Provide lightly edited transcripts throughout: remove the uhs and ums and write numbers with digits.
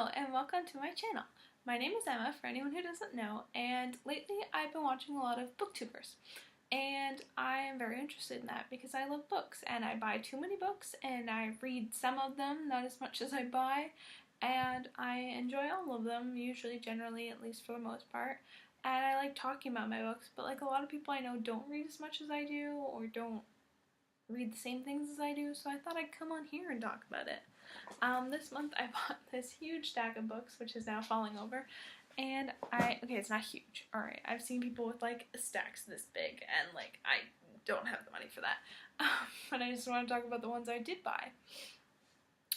Hello and welcome to my channel. My name is Emma, for anyone who doesn't know, and lately I've been watching a lot of booktubers. And I am very interested in that because I love books and I buy too many books and I read some of them, not as much as I buy, and I enjoy all of them, usually, generally, at least for the most part. And I like talking about my books, but like a lot of people I know don't read as much as I do or don't read the same things as I do, so I thought I'd come on here and talk about it. This month I bought this huge stack of books, which is now falling over, and okay, it's not huge, alright, I've seen people with like stacks this big, and like, I don't have the money for that, but I just want to talk about the ones I did buy.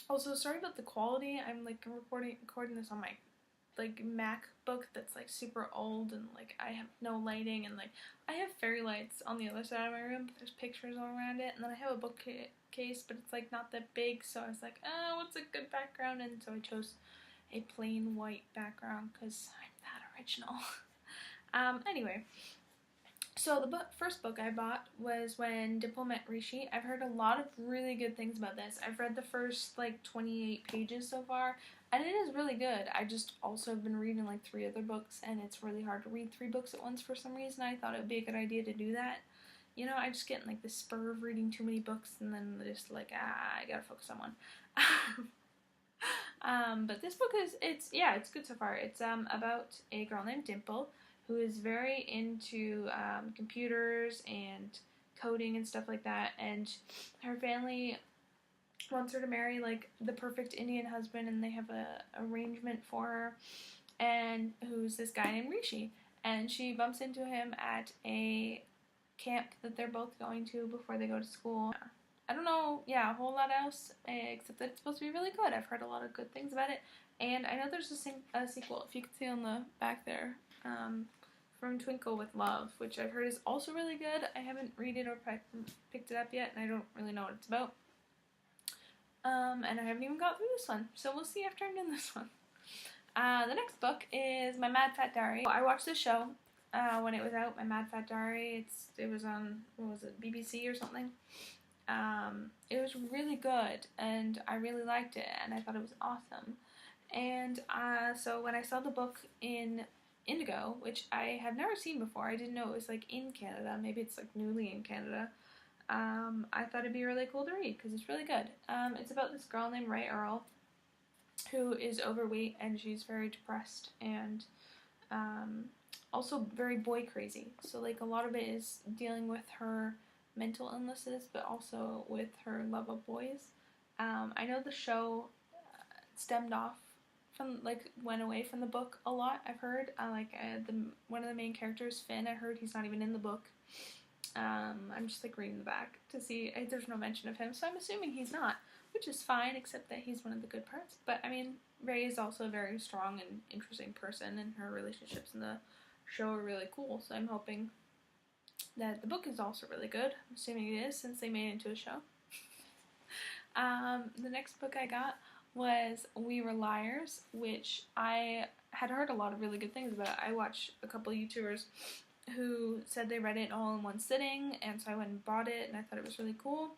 Also, sorry about the quality. I'm like recording this on my like MacBook that's like super old, and like I have no lighting, and like I have fairy lights on the other side of my room, but there's pictures all around it, and then I have a bookcase, but it's like not that big, so I was like, oh, what's a good background? And so I chose a plain white background because I'm that original. Anyway, so the first book I bought was When Dimple Met Rishi. I've heard a lot of really good things about this. I've read the first like 28 pages so far, and it is really good. I just also have been reading like 3 other books, and it's really hard to read 3 books at once for some reason. I thought it would be a good idea to do that. You know, I just get in like the spur of reading too many books, and then just like, I gotta focus on one. But this book it's good so far. It's about a girl named Dimple who is very into computers and coding and stuff like that, and her family wants her to marry like the perfect Indian husband, and they have a arrangement for her, and who's this guy named Rishi, and she bumps into him at a camp that they're both going to before they go to school. I don't know, a whole lot else, except that it's supposed to be really good. I've heard a lot of good things about it, and I know there's a sequel, if you can see on the back there, From Twinkle with Love, which I've heard is also really good. I haven't read it or picked it up yet, and I don't really know what it's about. And I haven't even got through this one, so we'll see after I'm done this one. The next book is My Mad Fat Diary. I watched this show when it was out, My Mad Fat Diary. It was on, what was it, BBC or something. It was really good, and I really liked it, and I thought it was awesome. And so when I saw the book in Indigo, which I have never seen before, I didn't know it was like in Canada, maybe it's like newly in Canada, I thought it'd be really cool to read because it's really good. It's about this girl named Ray Earl who is overweight, and she's very depressed, and also very boy crazy. So like a lot of it is dealing with her mental illnesses, but also with her love of boys. I know the show stemmed off from, like, went away from the book a lot, I've heard. One of the main characters, Finn, I heard he's not even in the book. I'm just like reading the back to see, there's no mention of him, so I'm assuming he's not, which is fine, except that he's one of the good parts. But I mean, Ray is also a very strong and interesting person, and her relationships in the show are really cool, so I'm hoping that the book is also really good. I'm assuming it is, since they made it into a show. The next book I got was We Were Liars, which I had heard a lot of really good things about. I watched a couple YouTubers who said they read it all in one sitting, and so I went and bought it, and I thought it was really cool.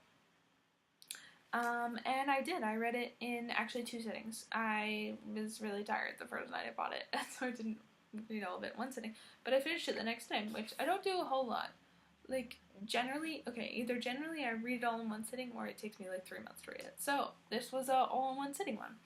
And I did. I read it in actually 2 sittings. I was really tired the first night I bought it, so I didn't read all of it in one sitting. But I finished it the next time, which I don't do a whole lot. Like, either generally I read it all in one sitting, or it takes me like 3 months to read it. So, this was a all-in-one sitting one.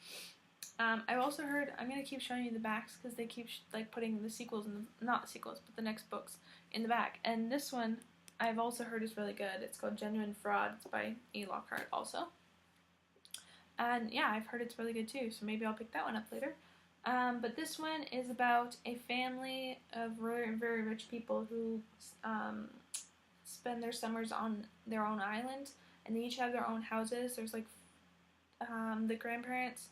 I've also heard, I'm going to keep showing you the backs, because they keep like putting the sequels, not sequels, but the next books in the back. And this one, I've also heard is really good. It's called Genuine Fraud. It's by E. Lockhart also. And yeah, I've heard it's really good too, so maybe I'll pick that one up later. But this one is about a family of very, very rich people who spend their summers on their own island, and they each have their own houses. There's like the grandparents,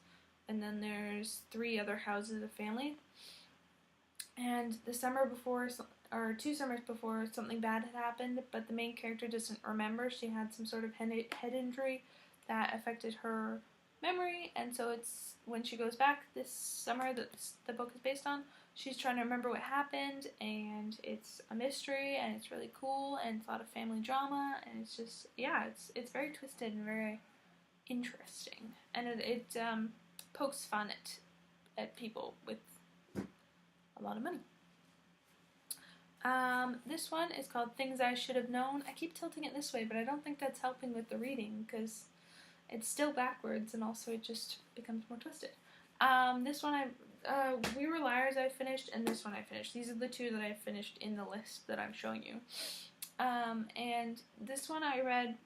and then there's 3 other houses of the family. And the summer before, or 2 summers before, something bad had happened, but the main character doesn't remember. She had some sort of head injury that affected her memory, and so it's when she goes back this summer that the book is based on, she's trying to remember what happened, and it's a mystery, and it's really cool, and it's a lot of family drama, and it's just, it's very twisted and very interesting, and it pokes fun at at people with a lot of money. This one is called Things I Should Have Known. I keep tilting it this way, but I don't think that's helping with the reading because it's still backwards and also it just becomes more twisted. This one We Were Liars I finished, and this one I finished. These are the two that I finished in the list that I'm showing you. And this one I read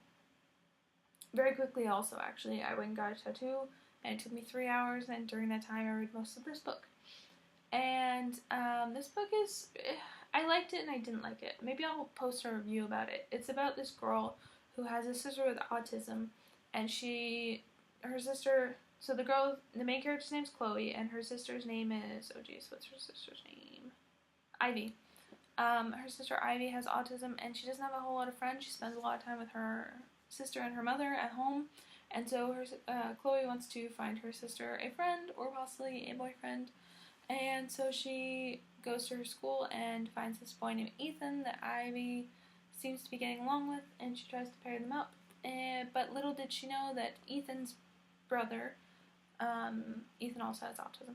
very quickly also, actually. I went and got a tattoo, and it took me 3 hours, and during that time I read most of this book. And this book is... I liked it and I didn't like it. Maybe I'll post a review about it. It's about this girl who has a sister with autism, and her sister... So the main character's name's Chloe, and her sister's name is... Oh geez, what's her sister's name? Ivy. Her sister Ivy has autism, and she doesn't have a whole lot of friends. She spends a lot of time with her sister and her mother at home, and so Chloe wants to find her sister a friend, or possibly a boyfriend, and so she goes to her school and finds this boy named Ethan that Ivy seems to be getting along with, and she tries to pair them up, but little did she know that Ethan's brother, Ethan also has autism,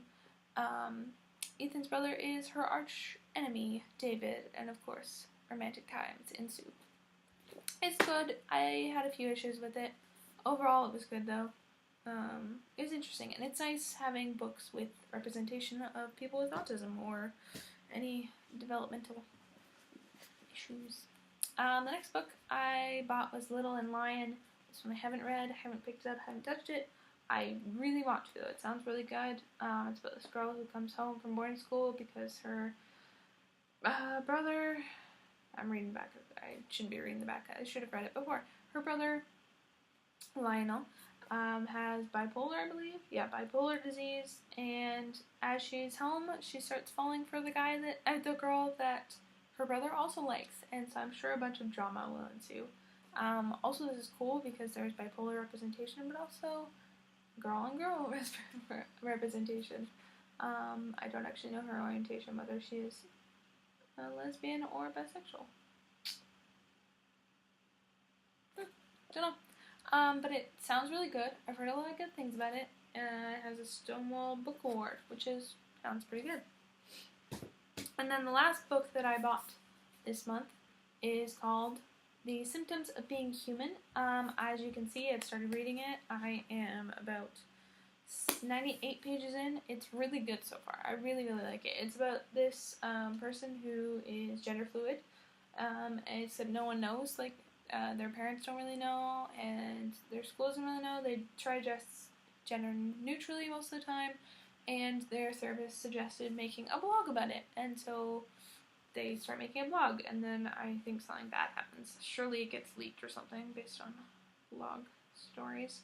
Ethan's brother is her arch enemy, David, and of course, romantic times ensue. It's good. I had a few issues with it. Overall, it was good, though. It was interesting, and it's nice having books with representation of people with autism or any developmental issues. The next book I bought was Little and Lion. This one I haven't read, haven't picked it up, haven't touched it. I really want to, though. It sounds really good. It's about this girl who comes home from boarding school because her brother... I'm reading back. I shouldn't be reading the back. I should have read it before. Her brother, Lionel, has bipolar, I believe. Yeah, bipolar disease. And as she's home, she starts falling for the girl that her brother also likes. And so I'm sure a bunch of drama will ensue. Also, this is cool because there's bipolar representation, but also girl on girl representation. I don't actually know her orientation, whether she is a lesbian or bisexual. Don't know. But it sounds really good. I've heard a lot of good things about it. It has a Stonewall Book Award, which sounds pretty good. And then the last book that I bought this month is called The Symptoms of Being Human. As you can see, I've started reading it. I am about 98 pages in. It's really good so far. I really, really like it. It's about this person who is gender fluid, except no one knows. Like, their parents don't really know, and their school doesn't really know. They try to dress gender neutrally most of the time, and their therapist suggested making a blog about it. And so they start making a blog, and then I think something bad happens. Surely it gets leaked or something based on blog stories.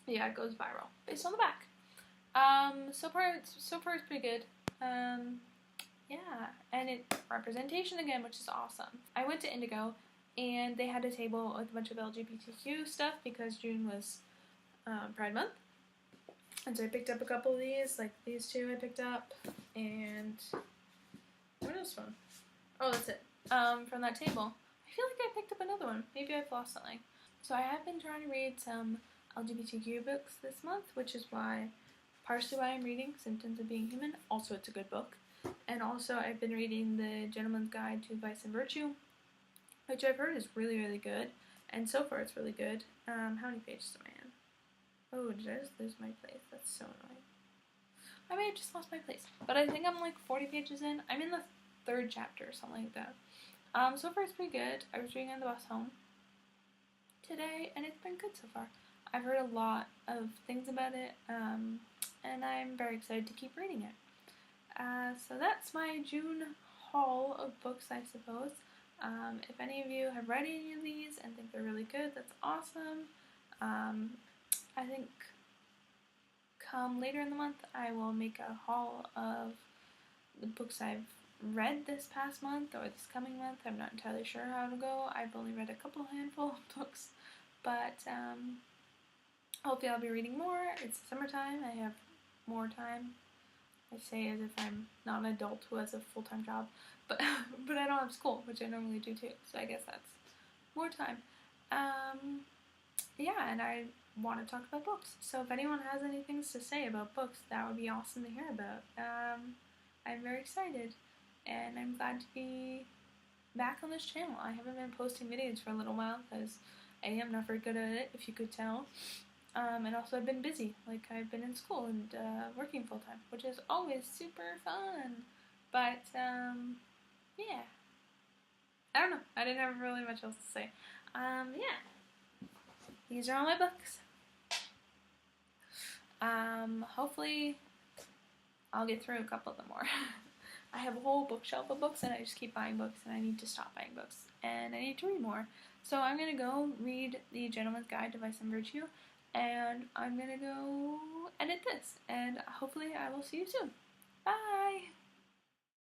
Yeah, it goes viral based on the back. So far it's pretty good. Yeah, and representation again, which is awesome. I went to Indigo, and they had a table with a bunch of LGBTQ stuff because June was Pride Month, and so I picked up a couple of these, like these two I picked up, and what else one? Oh, that's it. From that table. I feel like I picked up another one. Maybe I've lost something. So I have been trying to read some LGBTQ books this month, which is partially why I'm reading Symptoms of Being Human. Also, it's a good book. And also, I've been reading The Gentleman's Guide to Vice and Virtue, which I've heard is really, really good. And so far, it's really good. How many pages am I in? Oh, did I just lose my place? That's so annoying. I may have just lost my place. But I think I'm like 40 pages in. I'm in the 3rd chapter or something like that. So far, it's pretty good. I was reading on the bus home today, and it's been good so far. I've heard a lot of things about it, and I'm very excited to keep reading it. So that's my June haul of books, I suppose. If any of you have read any of these and think they're really good, that's awesome. I think come later in the month, I will make a haul of the books I've read this past month or this coming month. I'm not entirely sure how it'll go. I've only read a handful of books, but hopefully I'll be reading more. It's summertime. I have more time. I say as if I'm not an adult who has a full-time job, but but I don't have school, which I normally do too, so I guess that's more time. Yeah, and I want to talk about books. So if anyone has any things to say about books, that would be awesome to hear about. I'm very excited, and I'm glad to be back on this channel. I haven't been posting videos for a little while because I am not very good at it, if you could tell. And also I've been busy, like I've been in school and working full time, which is always super fun. But yeah, I don't know. I didn't have really much else to say. Yeah, these are all my books. Hopefully I'll get through a couple of them more. I have a whole bookshelf of books and I just keep buying books and I need to stop buying books and I need to read more. So I'm going to go read The Gentleman's Guide to Vice and Virtue and I'm going to go edit this and hopefully I will see you soon. Bye!